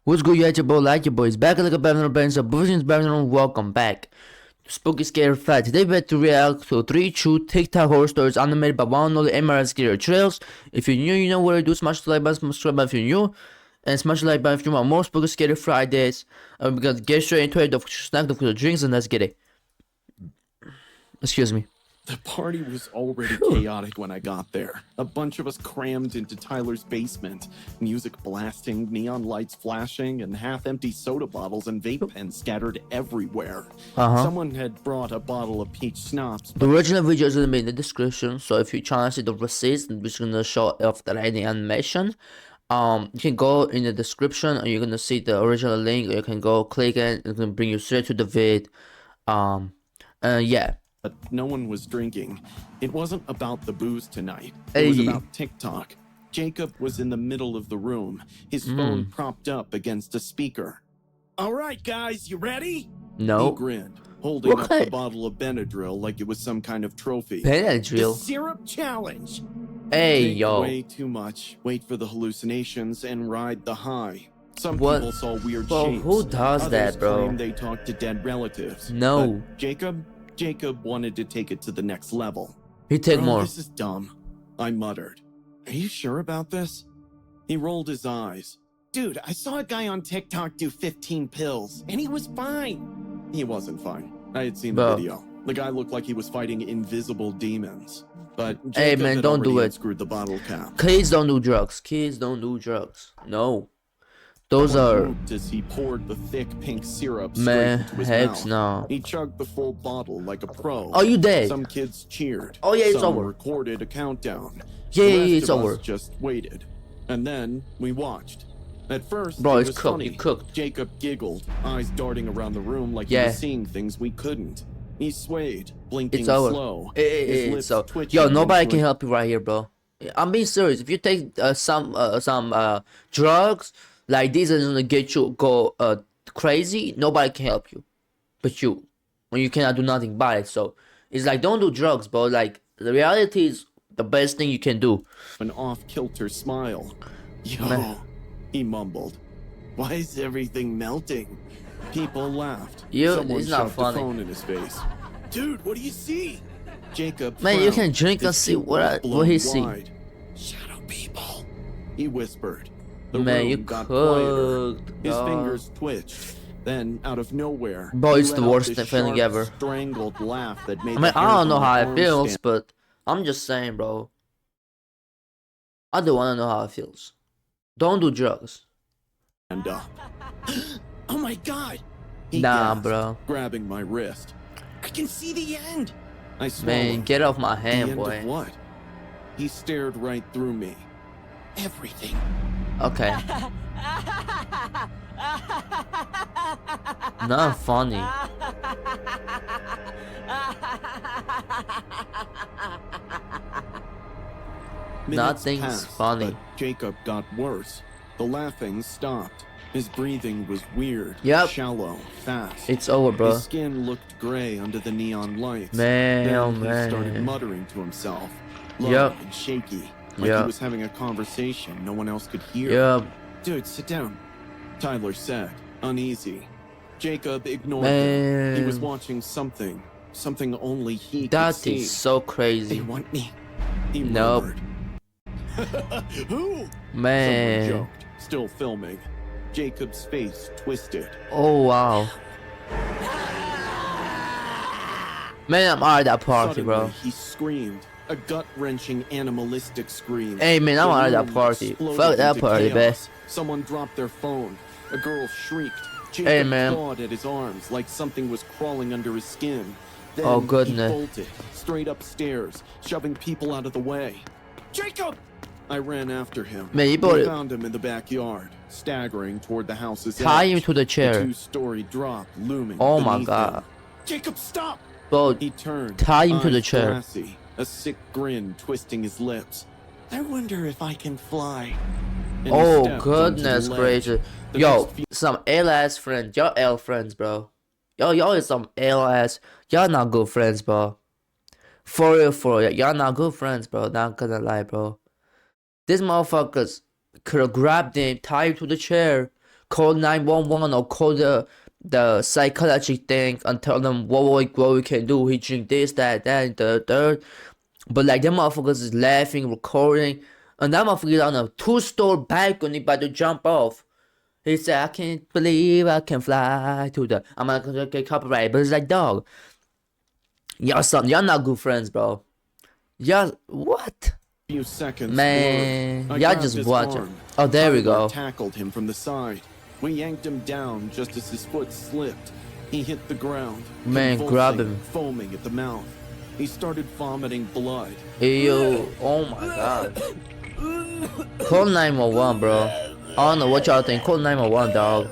What's good, you boy? Like your boys back like a better band, so Bushins Baron, welcome back. Spooky Scary Fat. Today we have to react to 3 true TikTok horror stories animated by one and only MRS Scary Trails. If you're new, you know what to do. Smash the like button, subscribe if you're new, and smash the like button if you want more Spooky Scary Fridays. And we're gonna get straight into it. Don't snack the drinks and let's get it. Excuse me. The party was already chaotic when I got there. A bunch of us crammed into Tyler's basement. Music blasting, neon lights flashing, and half-empty soda bottles and vape pens scattered everywhere. Someone had brought a bottle of peach schnapps. The original video is gonna be in the description, so if you try to see the receipts, which is gonna show off the any animation, you can go in the description and you're gonna see the original link, or you can go click it, it's gonna bring you straight to the vid. Yeah. But no one was drinking. It wasn't about the booze tonight. It was about TikTok. Jacob was in the middle of the room, his phone propped up against a speaker. All right, guys, you ready? No. He grinned, holding up the bottle of Benadryl like it was some kind of trophy. Benadryl? The syrup challenge. Hey, Drink yo. way too much, wait for the hallucinations, and ride the high. Some people saw weird shapes. Who does that, bro? Claimed they talked to dead relatives. No. But Jacob wanted to take it to the next level. He take more. This is dumb, I muttered. Are you sure about this? He rolled his eyes. Dude, I saw a guy on TikTok do 15 pills, and he was fine. He wasn't fine. I had seen the video. The guy looked like he was fighting invisible demons. But Jacob hey man, don't do it. Screwed the bottle cap. Kids don't do drugs. Kids don't do drugs. No. Those are. As he poured the thick pink syrup man, into his heck mouth. no. He chugged the full bottle like a pro. Oh, you dead? Some kids cheered. Oh yeah, it's Some over. recorded a countdown. Yeah, it's of over. Us just waited, and then we watched. At first, bro, it it's was cooked. funny. You cooked. Jacob giggled, eyes darting around the room like he was seeing things we couldn't. He swayed, blinking it's over. slow. It's so. Yo, nobody can help you right here, bro. I'm being serious. If you take some drugs, like these are gonna get you go crazy, nobody can help you, but you, when you cannot do nothing about it. So it's like, don't do drugs, bro. Like the reality is the best thing you can do. An off-kilter smile. Yo, he mumbled. Why is everything melting? People laughed. Someone it's not shoved funny. the phone in his face. Dude, what do you see? Jacob. Man, you can drink and see what he see. Shadow people. He whispered. The man, you got cooked. His fingers twitched. Then, out of nowhere, bro, it's the worst feeling ever. Strangled laugh that made. I mean, I don't know how it feels, but I'm just saying, bro. I don't want to know how it feels. Don't do drugs. And oh my god! Nah, bro. Grabbing my wrist. I can see the end. I swallowed. Man, get off my hand, boy. Of what? He stared right through me. Everything. Okay. Not funny. Nothing's passed, funny. But Jacob got worse. The laughing stopped. His breathing was weird, shallow, fast. It's over, bro. His skin looked gray under the neon lights. Man, then oh he man. started muttering to himself, low and shaky, like he was having a conversation no one else could hear. Dude, sit down, Tyler said, uneasy. Jacob ignored him. He was watching something only he could see. That is so crazy. They want me. He murmured. Who? Man. Someone joked, still filming. Jacob's face twisted. Oh wow. Man, I'm out of that party, Suddenly, bro. He screamed, a gut-wrenching, animalistic scream. Hey man, I'm out of that party. Fuck that party, man. Someone dropped their phone. A girl shrieked. Jacob hey man. clawed at his arms like something was crawling under his skin. Then oh goodness. He bolted straight upstairs, shoving people out of the way. Jacob! I ran after him. Man, you found him in the backyard, staggering toward the house's Tie edge. him to the chair. A two-story drop looming. Oh my beneath god. him. Jacob, stop! Bro, he turned. Tie him to the chair. Glassy, a sick grin twisting his lips. I wonder if I can fly. And oh goodness gracious. Yo, some L-ass friends. Y'all L friends, bro. Y'all is some L-ass. Y'all not good friends, bro. For real. Y'all not good friends, bro. Not gonna lie, bro. These motherfuckers could have grabbed him, tied him to the chair, call 911 or call the psychiatric thing and tell them what we can do. He drink this, that, and the third. But like them motherfuckers is laughing, recording, and that motherfucker is on a 2-story balcony about to jump off. He said, I can't believe I can fly to the. I'm not gonna get copyright, but it's like, dog. Y'all not good friends, bro. Y'all, what? Few seconds. Man, I y'all grabbed just his watch it. arm. Oh, there we Tyler go. Tackled him from the side. We yanked him down just as his foot slipped. He hit the ground. Man, convulsing, grab him. Foaming at the mouth. He started vomiting blood. Hey, yo, oh my god. Call 911, bro. I don't know what y'all think. Call 911, dog.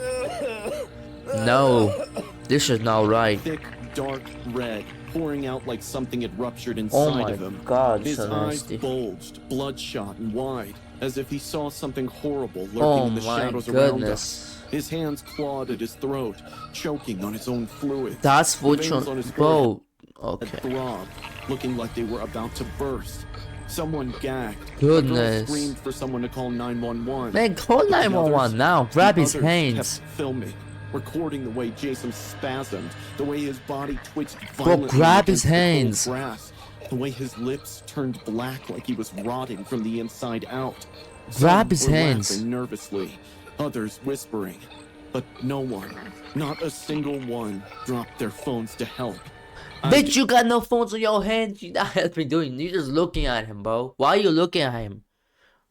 No, this is not right. Thick, dark red, pouring out like something had ruptured inside Oh my of him. god, His so eyes nasty. bulged, bloodshot and wide, as if he saw something horrible lurking Oh in the my shadows around us. goodness. His hands clawed at his throat, choking on his own fluids. That's The what veins on his you, bro. had Okay. throbbed, looking like they were about to burst. Someone gagged. A Goodness. girl screamed for someone to call 911. Man, call But the 911 others- now. Grab the his others hands. kept filming, recording the way Jason spasmed, the way his body twitched Bro, violently grab his against the cold hands. grass, the way his lips turned black like he was rotting from the inside out. Grab Some his were hands. laughing nervously, others whispering, but no one, not a single one, dropped their phones to help. Bitch, you got no phones on your hands. You not helping doing. You just looking at him, bro. Why are you looking at him?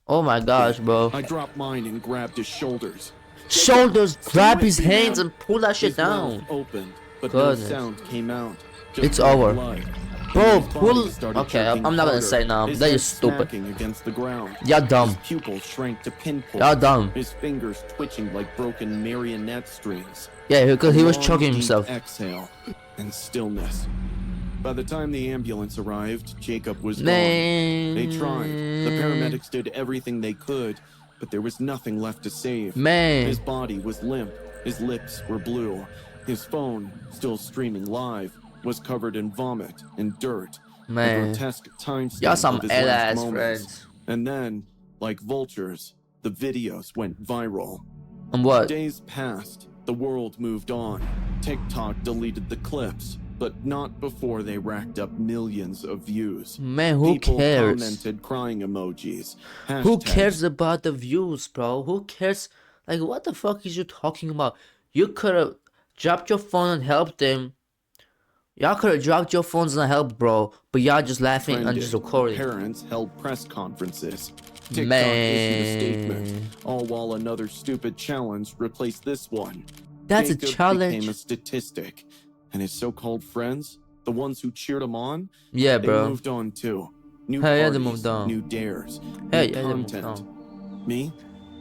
Oh my gosh, bro. I dropped mine and grabbed his shoulders. Shoulders, grab his with me hands now. and pull that shit His mouth down. opened, but Goodness. no sound came out. Just It's red over. blood. Bro, His body pull. started Okay, jerking I'm not gonna harder, say now. his That head is stupid. smacking against the ground. Y'all dumb. His pupils shrank to pinpoint. Y'all dumb. His fingers twitching like broken marionette strings. Yeah, because he was Long, choking deep himself. Exhale and stillness. By the time the ambulance arrived, Jacob was Man. gone. They tried. The paramedics did everything they could, but there was nothing left to save. Man. His body was limp. His lips were blue. His phone, still streaming live, was covered in vomit and dirt. A Man. grotesque timestamp Y'all some of his last ass moments. friends. And then, like vultures, the videos went viral. And what? Days passed. The world moved on. TikTok deleted the clips, but not before they racked up millions of views. Man, who People cares? commented crying emojis. Who hashtags. cares about the views, bro? Who cares? Like, what the fuck is you talking about? You could have dropped your phone and helped them. Y'all could have dropped your phones and helped, bro. But y'all just laughing and Trended. just recording. Parents held press conferences. TikTok issued a statement, Man. all while another stupid challenge replaced this one. That's a Jacob challenge. became a statistic, and his so-called friends, the ones who cheered him on, Yeah, they bro. moved on too. New Hell yeah, they parties, moved on. new dares, Hell new yeah, they moved content. on. Me,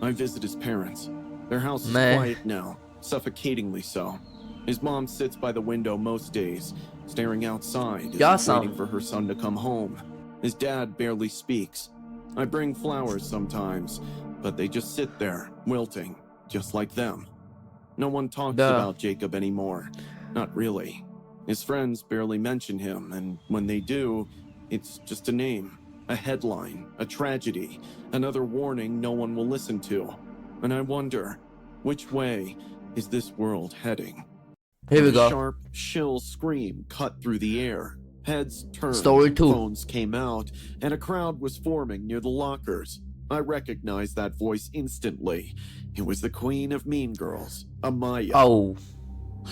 I visit his parents. Their house is Man. quiet now, suffocatingly so. His mom sits by the window most days, staring outside, Y'all as if waiting sound- for her son to come home. His dad barely speaks. I bring flowers sometimes, but they just sit there, wilting, just like them. No one talks Duh. about Jacob anymore. Not really. His friends barely mention him, and when they do, it's just a name, a headline, a tragedy, another warning no one will listen to. And I wonder, which way is this world heading? Here we A go. sharp, shrill scream cut through the air. Heads turned, Story 2. phones came out, and a crowd was forming near the lockers. I recognized that voice instantly. It was the queen of Mean Girls, Amaya. Oh.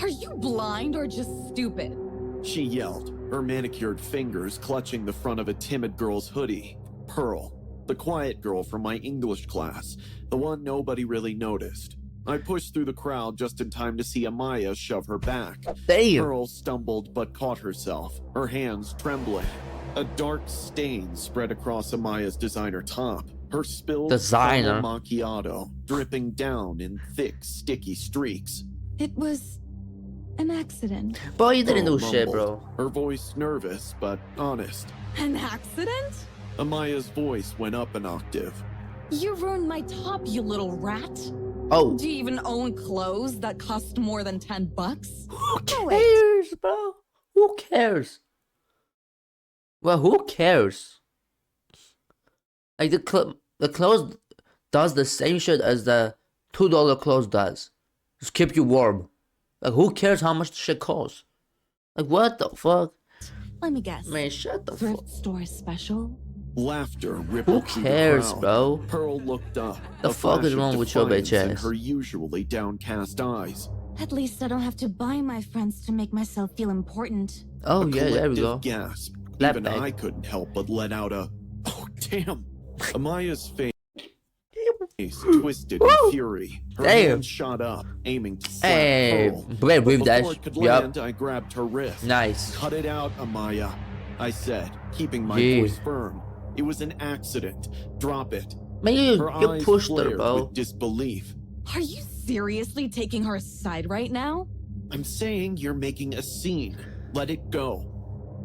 Are you blind or just stupid? She yelled, her manicured fingers clutching the front of a timid girl's hoodie. Pearl, the quiet girl from my English class, the one nobody really noticed. I pushed through the crowd just in time to see Amaya shove her back. Damn. Pearl stumbled but caught herself, her hands trembling. A dark stain spread across Amaya's designer top, her spilled Designer? caramel macchiato dripping down in thick, sticky streaks. It was an accident. Bro, you didn't Pearl do shit, mumbled, bro. her voice nervous but honest. An accident? Amaya's voice went up an octave. You ruined my top, you little rat. Oh. Do you even own clothes that cost more than $10? Who Oh, wait. cares, bro? Who cares? Well, who cares? Like the clothes does the same shit as the $2 clothes does. Just keep you warm. Like, who cares how much the shit costs? Like, what the fuck? Let me guess. Man, shut the fuck. Thrift store special? Laughter Who rippled through the cares, crowd. bro? Pearl looked up. The a fuck flash is of wrong with your defiance bitch in ass? her usually downcast eyes. At least I don't have to buy my friends to make myself feel important. Oh, A yeah, there we go. collective gasp. Clap Even back. I couldn't help but let out a, "Oh, damn." Amaya's face twisted in fury. Her Damn. hand shot up, aiming to slap Hey, Pearl. wait, But with that. before it could Yup. land, I grabbed her wrist. Nice. "Cut it out, Amaya," I said, keeping my Yeah. voice firm. "It was an accident. Drop it." Man, you Her eyes pushed her, flared bro. with disbelief. Are you seriously taking her aside right now? "I'm saying you're making a scene. Let it go."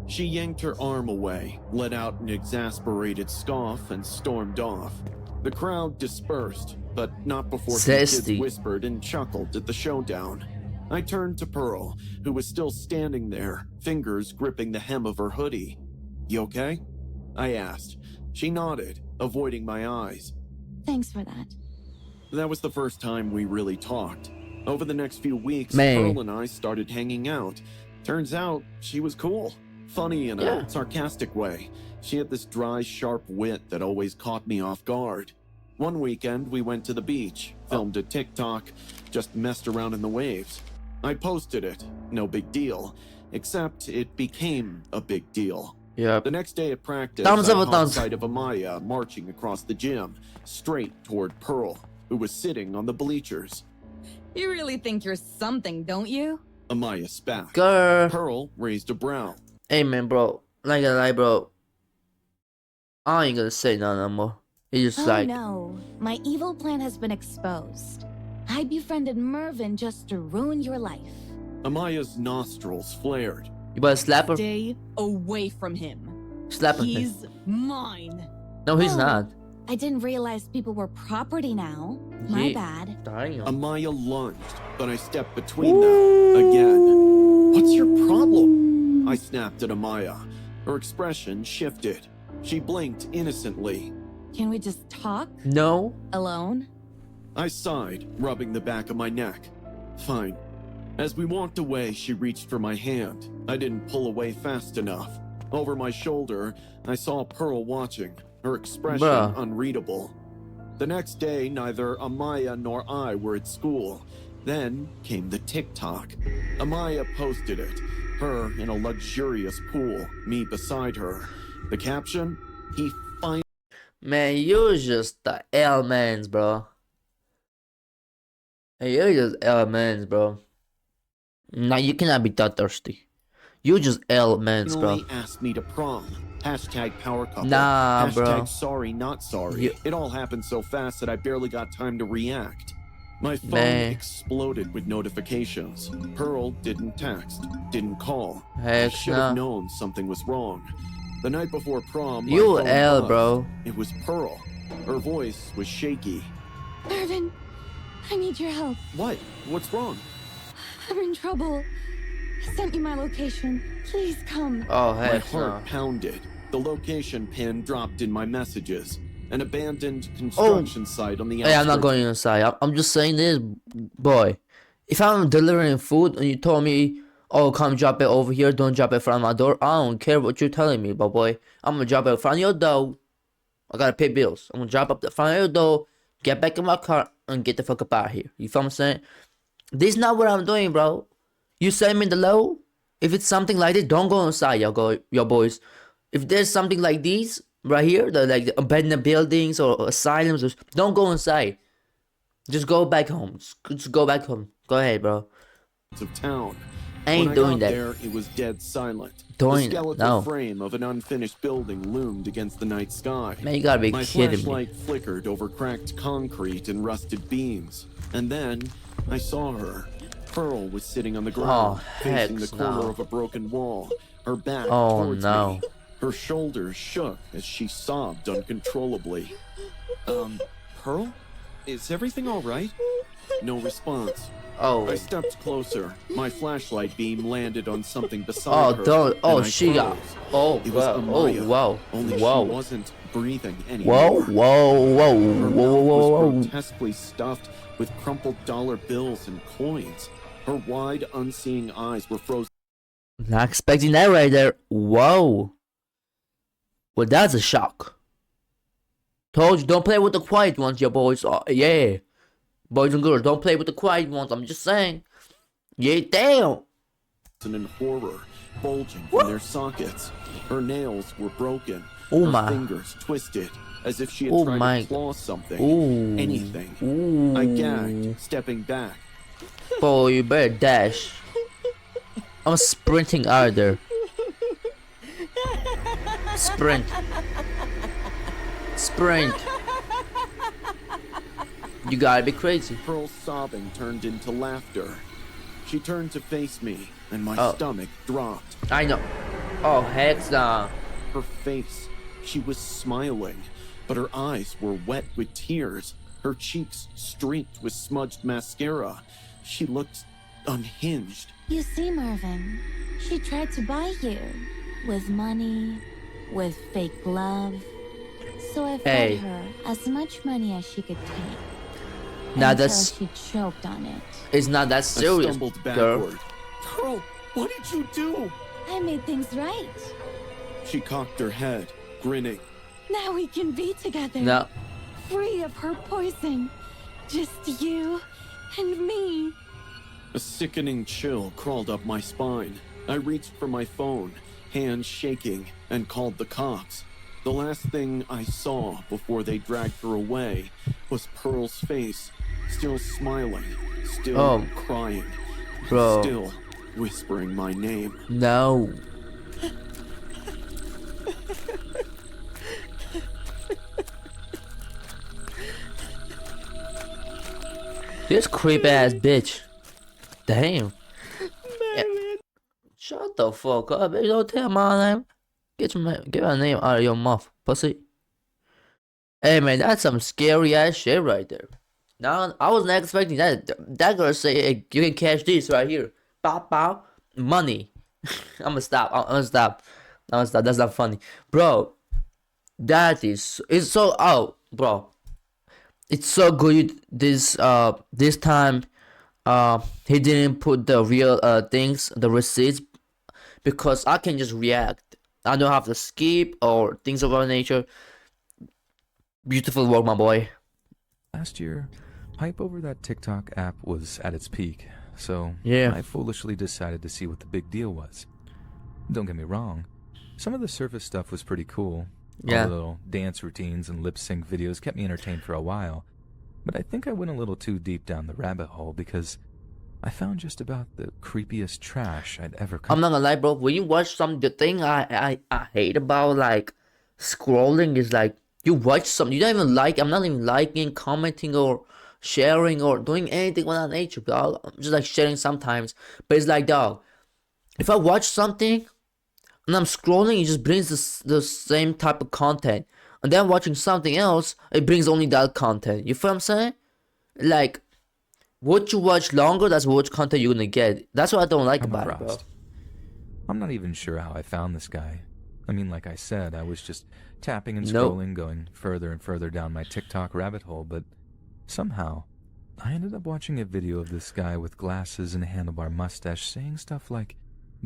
She yanked her arm away, let out an exasperated scoff, and stormed off. The crowd dispersed, but not before some kids Zesty. whispered and chuckled at the showdown. I turned to Pearl, who was still standing there, fingers gripping the hem of her hoodie. "You okay?" I asked. She nodded, avoiding my eyes. Thanks for that. That was the first time we really talked. Over the next few weeks, Man. Pearl and I started hanging out. Turns out she was cool. Funny in a Yeah. sarcastic way. She had this dry, sharp wit that always caught me off guard. One weekend, we went to the beach, filmed a TikTok, just messed around in the waves. I posted it. No big deal. Except it became a big deal. Yep. The next day at practice, Thumbs I up or caught thumbs- sight of Amaya marching across the gym, straight toward Pearl, who was sitting on the bleachers. You really think you're something, don't you? Amaya spat. Girl. Pearl raised a brow. Hey, man, bro. Not gonna lie, bro. I ain't gonna say nothing no more. It's just Oh like, no, my evil plan has been exposed. I befriended Mervin just to ruin your life. Amaya's nostrils flared. you better slap her. Stay away from him. Slap her. He's mine. No, he's Oh. not. I didn't realize people were property now. My Yeah. bad. Damn. Amaya lunged, but I stepped between them again. "What's your problem?" I snapped at Amaya. Her expression shifted. She blinked innocently. Can we just talk No. alone? I sighed, rubbing the back of my neck. "Fine." As we walked away, she reached for my hand. I didn't pull away fast enough. Over my shoulder, I saw Pearl watching, her expression Bruh. unreadable. The next day, neither Amaya nor I were at school. Then came the TikTok. Amaya posted it, her in a luxurious pool, me beside her. The caption, "He finally..." Man, you're just the L-mans, bro. Hey, you're just L-mans, bro. Nah, you cannot be that thirsty. You just L-mans, bro. asked me to prom. Hashtag power couple. Nah, Hashtag bro. sorry, not sorry. You- It all happened so fast that I barely got time to react. My phone Man. exploded with notifications. Pearl didn't text, didn't call. I Heck should have no. known something was wrong. The night before prom, my You phone L, buzzed. bro. It was Pearl. Her voice was shaky. Mervin, I need your help. What? What's wrong? I'm in trouble. I sent you my location. Please come. Oh, My heck heart no. pounded. The location pin dropped in my messages. An abandoned construction site on the Hey, I'm not outskirts. going inside. I'm just saying this, boy. If I'm delivering food and you told me, oh, come drop it over here, don't drop it in front of my door, I don't care what you're telling me, but boy, I'm gonna drop it in front of your door. I gotta pay bills. I'm gonna drop up the front of your door, get back in my car, and get the fuck up out of here. You feel what I'm saying? This is not what I'm doing, bro. You send me the low. If it's something like this, don't go inside, your boys. If there's something like these right here, like the abandoned buildings or asylums, don't go inside. Just go back home. Just go back home. Go ahead, bro. Of town. I ain't when doing I got that. there, it was dead silent. Doing the that, skeletal no. frame of an unfinished building loomed against the night sky. Man, you gotta be My kidding me. flashlight flickered over cracked concrete and rusted beams. And then I saw her. Pearl was sitting on the ground, facing the heck corner no. of a broken wall, her back Oh, towards no. me. Her shoulders shook as she sobbed uncontrollably. Pearl? Is everything all right? No response. Oh, I stepped closer. My flashlight beam landed on something beside her. don't. Oh, and I she got. froze. Oh, It was wow. Amaya, Oh, wow. Only Wow. she wasn't breathing Whoa, anymore. whoa, whoa, Her whoa, whoa, mouth whoa, was whoa. grotesquely stuffed with crumpled dollar bills and coins. Her wide, unseeing eyes were frozen Not expecting that right there. Whoa. Well, that's a shock. Told you, don't play with the quiet ones, your boys. Oh, yeah. Boys and girls, don't play with the quiet ones. I'm just saying. Yeah, damn. in horror, bulging from their sockets. Her nails were broken. Oh her my. fingers twisted, as if she had Oh tried my. to claw something. Ooh. Anything. Ooh. I gagged, stepping back. Boy, you better dash. I'm sprinting out of there. Sprint. Sprint. You gotta be crazy. Pearl's sobbing turned into laughter. She turned to face me, and my Oh. stomach dropped. I know. Oh, heck nah. Her face, she was smiling, but her eyes were wet with tears. Her cheeks streaked with smudged mascara. She looked unhinged. You see, Marvin, she tried to buy you with money, with fake love. So I fed Hey. her as much money as she could take. Now until that's she choked on it. it's not that I serious, stumbled girl. backward. Pearl, what did you do? I made things right. She cocked her head, grinning. Now we can be together. No. Free of her poison. Just you and me. A sickening chill crawled up my spine. I reached for my phone, hands shaking, and called the cops. The last thing I saw before they dragged her away was Pearl's face, still smiling, still Oh. crying, Bro. still whispering my name. No. This creep ass bitch. Damn. Yeah. Shut the fuck up, bitch. Don't tell my name. Get my name out of your mouth, pussy. Hey man, that's some scary ass shit right there. Now I wasn't expecting that. That girl say, hey, you can catch this right here. Bow bow. Money. I'ma stop. I'm gonna stop. That's not funny. Bro. That is it's so bro. It's so good this time he didn't put the real things, the receipts, because I can just react. I don't have to skip or things of that nature. Beautiful work, my boy. Last year, hype over that TikTok app was at its peak, so Yeah. I foolishly decided to see what the big deal was. Don't get me wrong, some of the surface stuff was pretty cool. Yeah. All the little dance routines and lip sync videos kept me entertained for a while, but I think I went a little too deep down the rabbit hole because I found just about the creepiest trash I'd ever come. I'm not gonna lie, bro. When you watch the thing I hate about like scrolling is like you watch something you don't even like. I'm not even liking, commenting, or sharing or doing anything with that nature, dog. I'm just like sharing sometimes, but it's like, dog, if I watch something and I'm scrolling, it just brings the same type of content, and then watching something else, it brings only that content. You feel what I'm saying? Like, what you watch longer, that's what content you're gonna get. That's what I don't like I'm about it, bro. impressed. I'm not even sure how I found this guy. I mean, like I said, I was just tapping and Nope. scrolling, going further and further down my TikTok rabbit hole, but somehow I ended up watching a video of this guy with glasses and a handlebar mustache saying stuff like,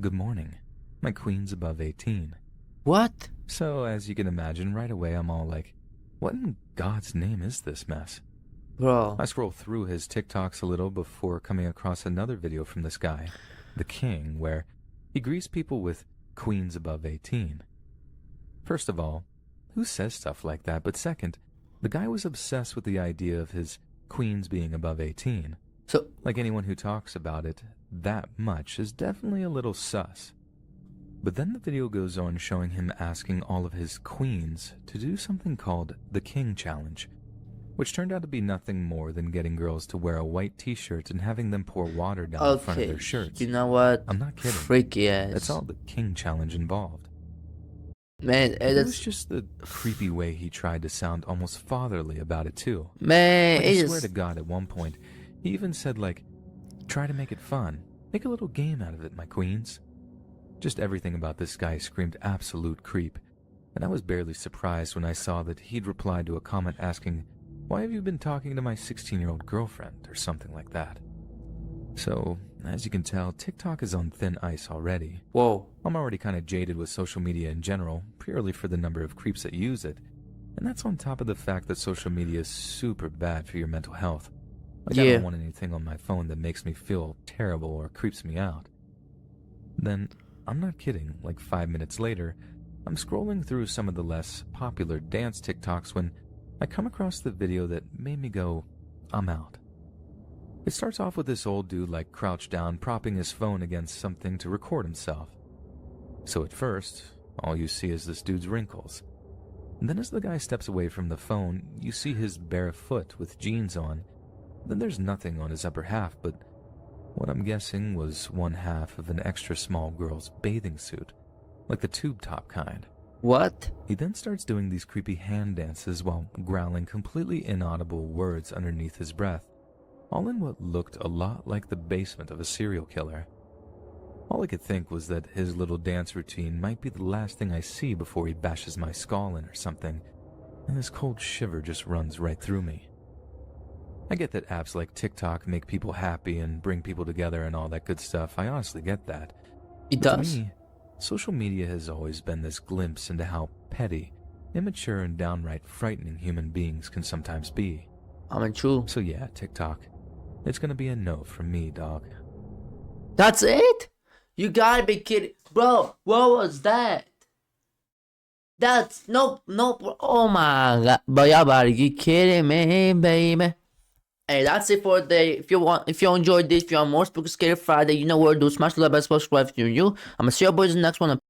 "Good morning, my queen's above 18. What? So, as you can imagine, right away I'm all like, what in God's name is this mess? Bro. I scroll through his TikToks a little before coming across another video from this guy, the King, where he greets people with queens above 18. First of all, who says stuff like that? But second, the guy was obsessed with the idea of his queens being above 18. So, Like anyone who talks about it that much is definitely a little sus. But then the video goes on showing him asking all of his queens to do something called the King Challenge, which turned out to be nothing more than getting girls to wear a white t-shirt and having them pour water down in front of okay. their shirts. You know what? I'm not kidding. Freaky ass. That's all the King Challenge involved. Man, It was that's just the creepy way he tried to sound almost fatherly about it too. man. Like, I It swear to is. God, at one point, he even said like, "Try to make it fun. Make a little game out of it, my queens." Just everything about this guy screamed absolute creep. and I was barely surprised when I saw that he'd replied to a comment asking, "Why have you been talking to my 16-year-old girlfriend?" or something like that. So, as you can tell, TikTok is on thin ice already. Whoa. I'm already kind of jaded with social media in general, purely for the number of creeps that use it. And that's on top of the fact that social media is super bad for your mental health. Like, I Yeah. don't want anything on my phone that makes me feel terrible or creeps me out. Then, I'm not kidding, like 5 minutes later, I'm scrolling through some of the less popular dance TikToks when I come across the video that made me go, I'm out. It starts off with this old dude like crouched down, propping his phone against something to record himself. So at first, all you see is this dude's wrinkles. And then as the guy steps away from the phone, you see his bare foot with jeans on. Then there's nothing on his upper half but what I'm guessing was one half of an extra small girl's bathing suit, like the tube top kind. What? He then starts doing these creepy hand dances while growling completely inaudible words underneath his breath, all in what looked a lot like the basement of a serial killer. All I could think was that his little dance routine might be the last thing I see before he bashes my skull in or something, and this cold shiver just runs right through me. I get that apps like TikTok make people happy and bring people together and all that good stuff. I honestly get that. It But does. to me, social media has always been this glimpse into how petty, immature, and downright frightening human beings can sometimes be. I mean, true. So yeah, TikTok. It's gonna be a no from me, dog. That's it? You gotta be kidding. Bro, what was that? That's no. Oh my god. But y'all about to get kidding me, baby. Hey, that's it for today. If you enjoyed this, if you want more Spooky Scary Friday, you know what to do. Smash the like button, subscribe if you're new. I'm gonna see you boys in the next one.